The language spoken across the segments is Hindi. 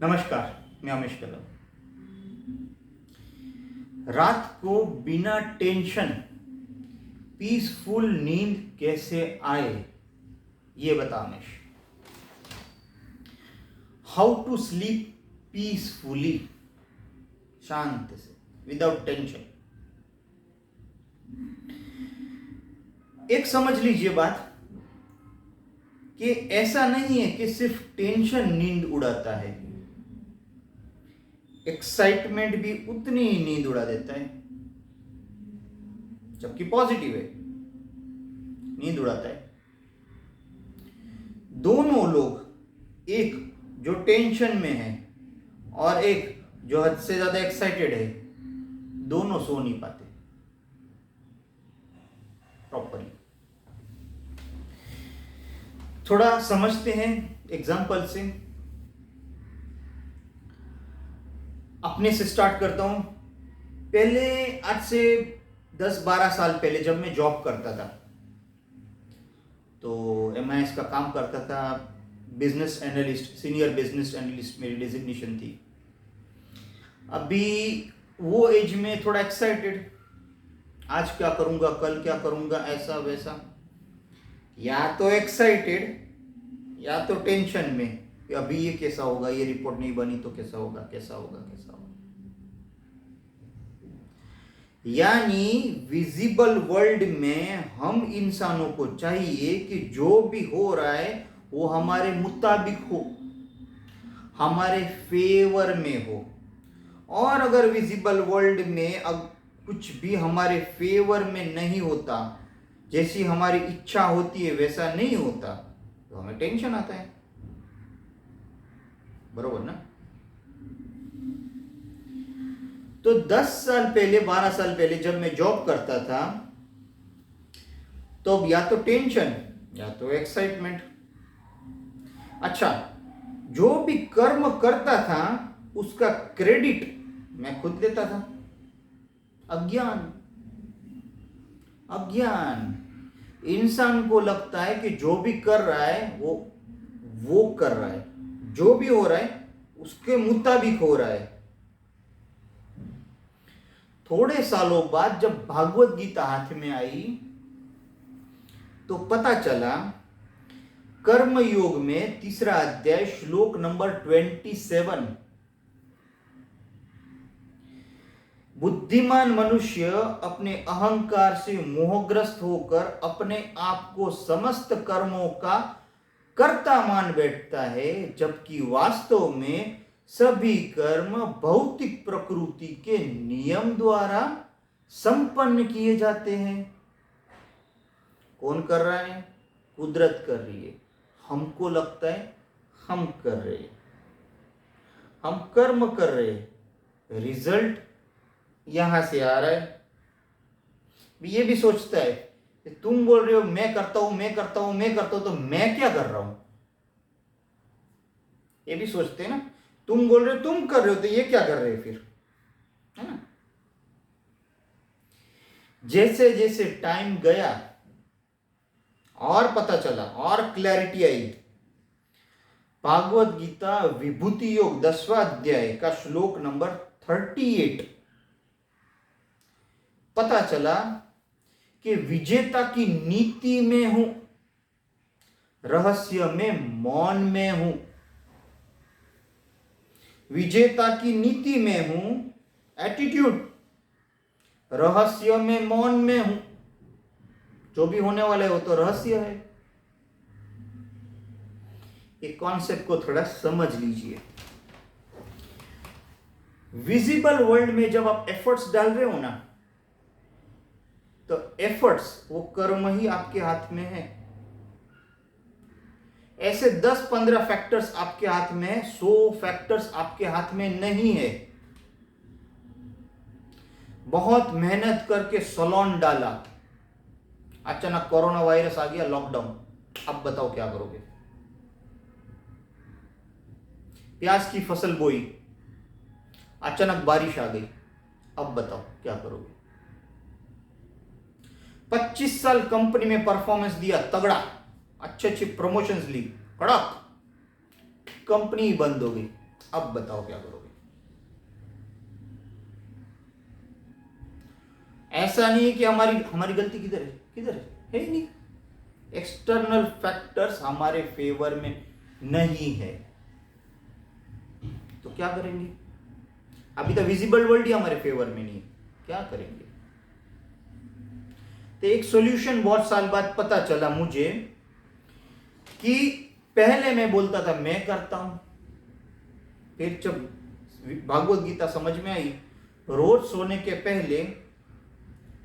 नमस्कार, मैं अमेश कदम। रात को बिना टेंशन पीसफुल नींद कैसे आए, ये बता अमेश। हाउ टू स्लीप पीसफुली, शांत से, विदाउट टेंशन। एक समझ लीजिए बात कि ऐसा नहीं है कि सिर्फ टेंशन नींद उड़ाता है, एक्साइटमेंट भी उतनी ही नींद उड़ा देता है, जबकि पॉजिटिव है, नींद उड़ाता है। दोनों लोग, एक जो टेंशन में है और एक जो हद से ज्यादा एक्साइटेड है, दोनों सो नहीं पाते प्रॉपरली। थोड़ा समझते हैं एग्जाम्पल से। अपने से स्टार्ट करता हूं। पहले, आज से 10-12 साल पहले जब मैं जॉब करता था, तो MIS का काम करता था, business analyst, senior business analyst मेरी डेजिग्नेशन थी। अभी वो एज में थोड़ा एक्साइटेड, आज क्या करूंगा, कल क्या करूंगा, ऐसा वैसा, या तो एक्साइटेड या तो टेंशन में कि अभी ये कैसा होगा, ये रिपोर्ट नहीं बनी तो कैसा होगा, कैसा होगा, कैसा होगा। यानी विजिबल वर्ल्ड में हम इंसानों को चाहिए कि जो भी हो रहा है वो हमारे मुताबिक हो, हमारे फेवर में हो। और अगर विजिबल वर्ल्ड में अब कुछ भी हमारे फेवर में नहीं होता, जैसी हमारी इच्छा होती है वैसा नहीं होता, तो हमें टेंशन आता है। बरोबर ना? तो 10 साल पहले, 12 साल पहले जब मैं जॉब करता था, तो या तो टेंशन या तो एक्साइटमेंट। अच्छा, जो भी कर्म करता था उसका क्रेडिट मैं खुद लेता था। अज्ञान। इंसान को लगता है कि जो भी कर रहा है वो कर रहा है, जो भी हो रहा है उसके मुताबिक हो रहा है। थोड़े सालों बाद जब भागवत गीता हाथ में आई, तो पता चला कर्म योग में 3रा अध्याय श्लोक नंबर 27, बुद्धिमान मनुष्य अपने अहंकार से मोहग्रस्त होकर अपने आप को समस्त कर्मों का कर्ता मान बैठता है, जबकि वास्तव में सभी कर्म भौतिक प्रकृति के नियम द्वारा संपन्न किए जाते हैं। कौन कर रहा है? कुदरत कर रही है। हमको लगता है हम कर रहे हैं, हम कर्म कर रहे हैं, रिजल्ट यहां से आ रहा है। ये भी सोचता है कि तुम बोल रहे हो मैं करता हूं, मैं करता हूं, मैं करता हूं, तो मैं क्या कर रहा हूं? ये भी सोचते हैं ना। तुम बोल रहे हो तुम कर रहे हो, तो ये क्या कर रहे हो फिर, है ना? जैसे जैसे टाइम गया और पता चला और क्लैरिटी आई, भागवत गीता विभूति योग 10वां अध्याय का श्लोक नंबर 38, पता चला कि विजेता की नीति में हूं, रहस्य में मौन में हूं। विजेता की नीति में हूं, एटीट्यूड, रहस्य में मौन में हूं। जो भी होने वाला है वो तो रहस्य है। एक कॉन्सेप्ट को थोड़ा समझ लीजिए। विजिबल वर्ल्ड में जब आप एफर्ट्स डाल रहे हो ना, तो एफर्ट्स, वो कर्म ही आपके हाथ में है। ऐसे 10-15 फैक्टर्स आपके हाथ में है, 100 फैक्टर्स आपके हाथ में नहीं है। बहुत मेहनत करके सलोन डाला, अचानक कोरोना वायरस आ गया, लॉकडाउन, अब बताओ क्या करोगे? प्याज की फसल बोई, अचानक बारिश आ गई, अब बताओ क्या करोगे? 25 साल कंपनी में परफॉर्मेंस दिया तगड़ा, अच्छे अच्छे प्रमोशंस ली, कड़क, कंपनी बंद हो गई, अब बताओ क्या करोगे? ऐसा नहीं है कि हमारी गलती किधर है ही नहीं। एक्सटर्नल फैक्टर्स हमारे फेवर में नहीं है, तो क्या करेंगे? अभी तो विजिबल वर्ल्ड ही हमारे फेवर में नहीं है, क्या करेंगे? तो एक सॉल्यूशन बहुत साल बाद पता चला मुझे कि पहले मैं बोलता था मैं करता हूं, फिर जब भागवत गीता समझ में आई, रोज सोने के पहले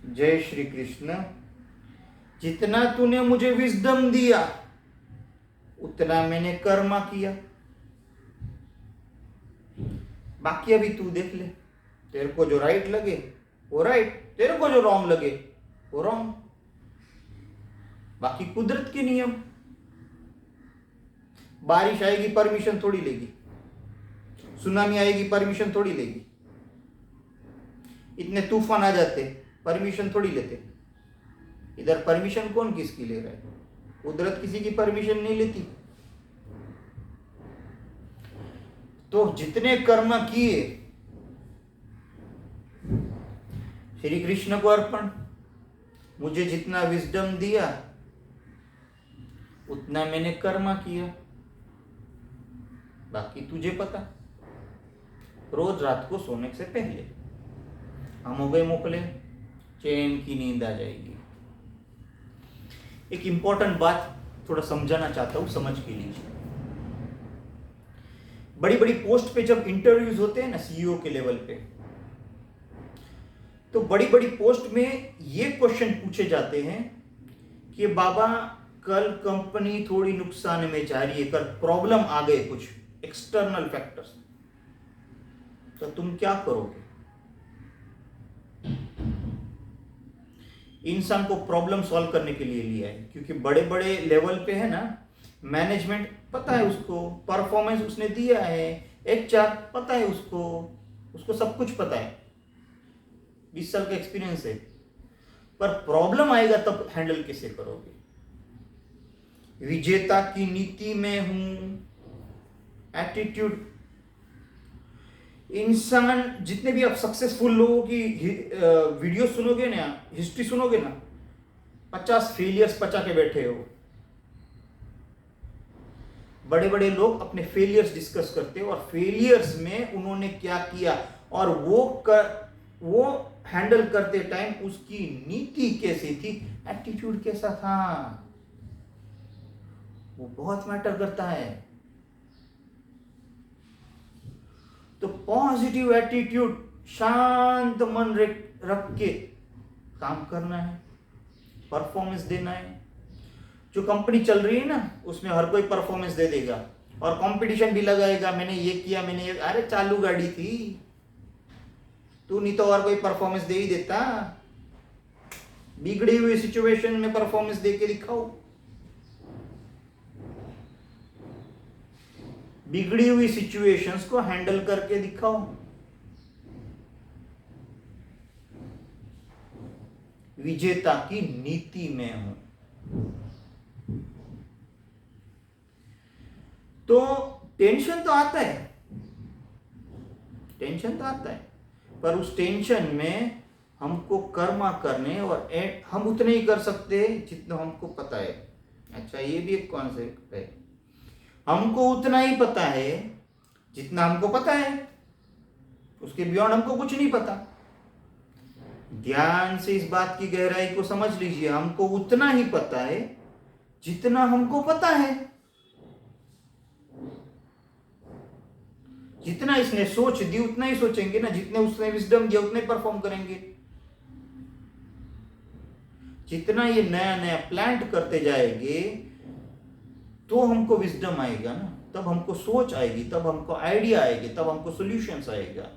जय श्री कृष्ण, जितना तूने मुझे विजडम दिया उतना मैंने कर्मा किया, बाकी अभी तू देख ले, तेरे को जो राइट लगे वो राइट, तेरे को जो रॉन्ग लगे वो रॉन्ग, बाकी कुदरत के नियम। बारिश आएगी परमिशन थोड़ी लेगी, सुनामी आएगी परमिशन थोड़ी लेगी, इतने तूफान आ जाते परमिशन थोड़ी लेते। इधर परमिशन कौन किसकी ले रहा है? कुदरत किसी की परमिशन नहीं लेती। तो जितने कर्म किए श्री कृष्ण को अर्पण, मुझे जितना विजडम दिया उतना मैंने कर्म किया, बाकी तुझे पता। रोज रात को सोने से पहले हम हो गए मोकले, चैन की नींद आ जाएगी। एक इंपॉर्टेंट बात थोड़ा समझाना चाहता हूं, समझ के लीजिए। बड़ी बड़ी पोस्ट पे जब इंटरव्यूज होते हैं ना, सीईओ के लेवल पे, तो बड़ी बड़ी पोस्ट में ये क्वेश्चन पूछे जाते हैं कि बाबा कल कंपनी थोड़ी नुकसान में जा रही है, कल प्रॉब्लम आ गए कुछ एक्सटर्नल फैक्टर्स, तो तुम क्या करोगे? इंसान को प्रॉब्लम सॉल्व करने के लिए लिया है, क्योंकि बड़े बड़े लेवल पे है ना, मैनेजमेंट पता है उसको, परफॉर्मेंस उसने दिया है, एचआर पता है उसको सब कुछ पता है, 20 साल का एक्सपीरियंस है, पर प्रॉब्लम आएगा तब हैंडल कैसे करोगे? विजेता की नीति में हूं, एटीट्यूड। इंसान जितने भी आप सक्सेसफुल लोगों की वीडियो सुनोगे ना, हिस्ट्री सुनोगे ना, 50 फेलियर्स पचा के बैठे हो। बड़े बड़े लोग अपने फेलियर्स डिस्कस करते हो, और फेलियर्स में उन्होंने क्या किया, और वो हैंडल करते टाइम उसकी नीति कैसी थी, एटीट्यूड कैसा था, वो बहुत मैटर करता है। तो पॉजिटिव एटीट्यूड, शांत मन रख के काम करना है, परफॉर्मेंस देना है। जो कंपनी चल रही है ना, उसमें हर कोई परफॉर्मेंस दे देगा और कंपटीशन भी लगाएगा, मैंने ये किया, मैंने ये, अरे चालू गाड़ी थी, तू नहीं तो और कोई परफॉर्मेंस दे ही देता। बिगड़ी हुई सिचुएशन में परफॉर्मेंस दे के दिखाओ, बिगड़ी हुई सिचुएशंस को हैंडल करके दिखाओ। विजेता की नीति में हूं। तो टेंशन तो आता है, पर उस टेंशन में हमको कर्मा करने, और हम उतने ही कर सकते जितना हमको पता है। अच्छा, ये भी एक कॉन्सेप्ट है, हमको उतना ही पता है जितना हमको पता है, उसके बियॉन्ड हमको कुछ नहीं पता। ध्यान से इस बात की गहराई को समझ लीजिए, हमको उतना ही पता है जितना हमको पता है। जितना इसने सोच दी उतना ही सोचेंगे ना, जितने उसने विजडम दिया उतने परफॉर्म करेंगे। जितना ये नया नया प्लांट करते जाएंगे तो हमको विजडम आएगा ना, तब हमको सोच आएगी, तब हमको आइडिया आएगी, तब हमको सॉल्यूशंस आएगा।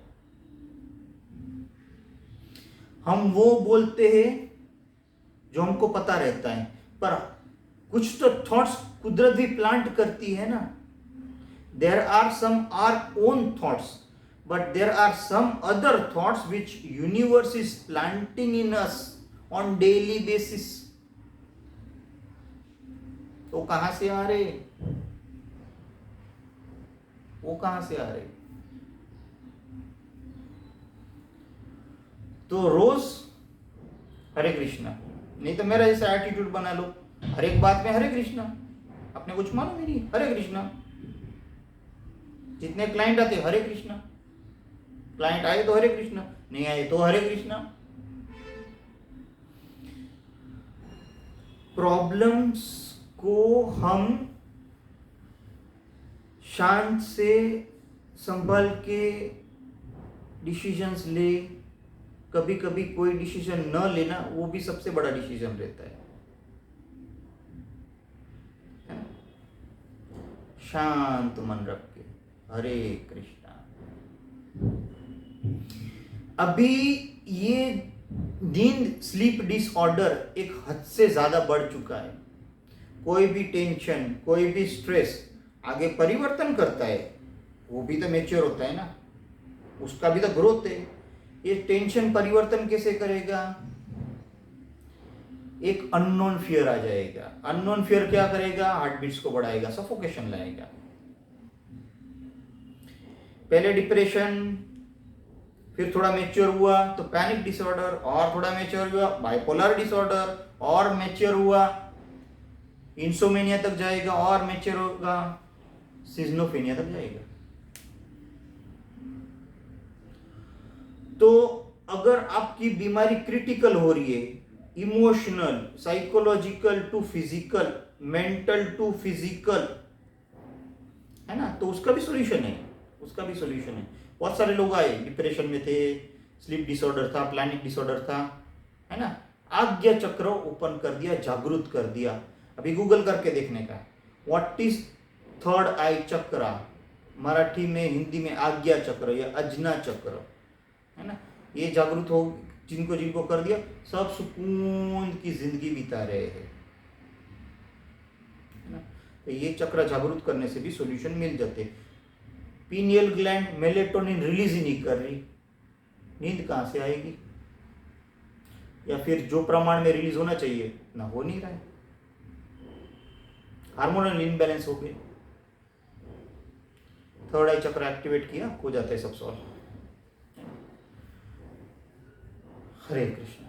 हम वो बोलते हैं जो हमको पता रहता है, पर कुछ तो थॉट्स कुदरत भी प्लांट करती है ना। There are some our own thoughts, but there are some other thoughts which universe is planting in us on daily basis. तो कहां से आ रहे? तो रोज हरे कृष्णा, नहीं तो मेरा जैसा एटीट्यूड बना लो, हर एक बात में हरे कृष्णा, अपने कुछ मालूम ही नहीं, हरे कृष्णा। जितने क्लाइंट आते हरे कृष्णा, क्लाइंट आए तो हरे कृष्णा, नहीं आए तो हरे कृष्णा। प्रॉब्लम्स को हम शांत से संभल के डिसीजंस ले, कभी कभी कोई डिसीजन न लेना वो भी सबसे बड़ा डिसीजन रहता है। शांत मन रख के हरे कृष्णा। अभी ये नींद स्लीप डिसऑर्डर एक हद से ज्यादा बढ़ चुका है। कोई भी टेंशन, कोई भी स्ट्रेस आगे परिवर्तन करता है, वो भी तो मैच्योर होता है ना, उसका भी तो ग्रोथ है। ये टेंशन परिवर्तन कैसे करेगा? एक अननोन फियर आ जाएगा। अननोन फियर क्या करेगा? हार्ट बीट्स को बढ़ाएगा, सफोकेशन लाएगा। पहले डिप्रेशन, फिर थोड़ा मैच्योर हुआ तो पैनिक डिसऑर्डर, और थोड़ा मैच्योर हुआ बाइपोलर डिसऑर्डर, और मैच्योर हुआ इंसोमेनिया तक जाएगा, और मैच्योर होगा सिज्नोफेनिया तक जाएगा। तो अगर आपकी बीमारी क्रिटिकल हो रही है, emotional, psychological to physical, mental to physical, है ना, तो उसका भी सॉल्यूशन है, उसका भी सॉल्यूशन है। बहुत सारे लोग आए, डिप्रेशन में थे, स्लीप डिसऑर्डर था, प्लानिक डिसऑर्डर था, है ना, आज्ञा चक्र ओपन कर दिया, जागृत कर दिया। अभी गूगल करके देखने का, व्हाट इज थर्ड आई चक्र, मराठी में, हिंदी में आज्ञा चक्र या अजना चक्र, है ना, ये जागृत हो, जिनको जिनको कर दिया, सब सुकून की जिंदगी बिता रहे हैं, है ना। तो ये चक्र जागृत करने से भी सॉल्यूशन मिल जाते। पीनियल ग्लैंड मेलेटोनिन रिलीज ही नहीं कर रही, नींद कहां से आएगी? या फिर जो प्रमाण में रिलीज होना चाहिए ना, हो नहीं रहा है, हार्मोनल इनबैलेंस हो गए। थर्ड आई चक्र एक्टिवेट किया, हो जाता है सब सॉल्व। हरे कृष्ण।